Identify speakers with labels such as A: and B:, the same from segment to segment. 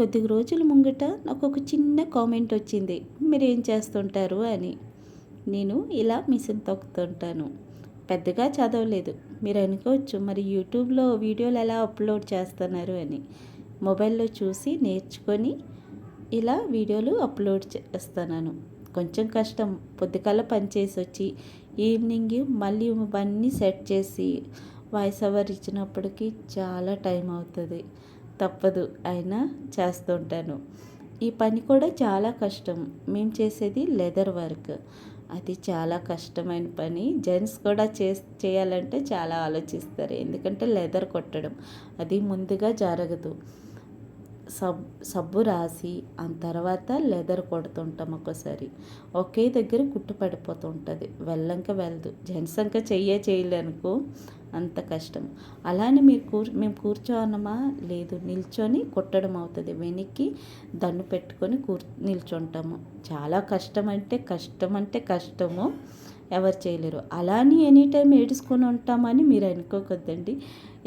A: కొద్ది రోజుల ముంగట నాకు ఒక చిన్న కామెంట్ వచ్చింది, మీరేం చేస్తుంటారు అని. నేను ఇలా మిషన్ తొక్కుతుంటాను. పెద్దగా చదవలేదు. మీరు అనుకోవచ్చు, మరి యూట్యూబ్లో వీడియోలు ఎలా అప్లోడ్ చేస్తున్నారు అని. మొబైల్లో చూసి నేర్చుకొని ఇలా వీడియోలు అప్లోడ్ చేస్తున్నాను. కొంచెం కష్టం. పొద్దుకల్లా పని చేసి వచ్చి ఈవినింగ్ మళ్ళీ ఇవన్నీ సెట్ చేసి వాయిస్ ఓవర్ ఇచ్చినప్పటికీ చాలా టైం అవుతుంది. తప్పదు, అయినా చేస్తుంటాను. ఈ పని కూడా చాలా కష్టం. మేము చేసేది లెదర్ వర్క్. అది చాలా కష్టమైన పని. జెంట్స్ కూడా చేయాలంటే చాలా ఆలోచిస్తారు. ఎందుకంటే లెదర్ కొట్టడం అది ముందుగా జరగదు. సబ్బు రాసి ఆ తర్వాత లెదర్ కొడుతుంటాం. ఒక్కోసారి ఒకే దగ్గర కుట్టు పడిపోతుంటుంది, వెళ్ళదు. జెంట్స్ అంక చేయలేనుకో, అంత కష్టం. అలానే మేము కూర్చోనమా లేదు, నిల్చొని కుట్టడం అవుతుంది. వెనక్కి దన్ను పెట్టుకొని నిల్చుంటాము. చాలా కష్టం అంటే కష్టము, ఎవరు చేయలేరు. అలానే ఎనీ టైం ఏడుచుకొని ఉంటామని మీరు అనుకోకొద్దండి.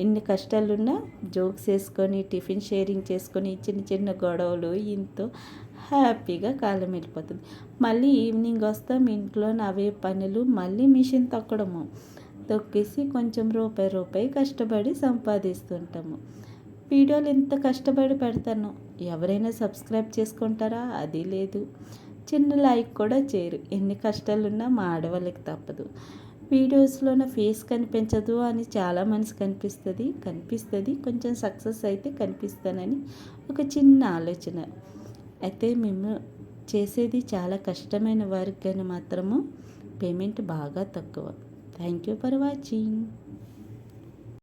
A: ఎన్ని కష్టాలున్నా జోక్స్ వేసుకొని టిఫిన్ షేరింగ్ చేసుకొని చిన్న చిన్న గొడవలు ఇంతో హ్యాపీగా కాలం వెళ్ళిపోతుంది. మళ్ళీ ఈవినింగ్ వస్తాం, ఇంట్లో అవే పనులు, మళ్ళీ మిషన్ తొక్కేసి కొంచెం రూపాయి కష్టపడి సంపాదిస్తుంటాము. వీడియోలు ఎంత కష్టపడి పెడతాను, ఎవరైనా సబ్స్క్రైబ్ చేసుకుంటారా? అది లేదు. చిన్న లైక్ కూడా చేయరు. ఎన్ని కష్టాలున్నా మా ఆడవాళ్ళకి తప్పదు. వీడియోస్లో నా ఫేస్ కనిపించదు అని చాలా మనసు కనిపిస్తుంది. కొంచెం సక్సెస్ అయితే కనిపిస్తానని ఒక చిన్న ఆలోచన. అయితే మేము చేసేది చాలా కష్టమైన వర్క్ అని మాత్రము పేమెంట్ బాగా తక్కువ. Thank you for watching.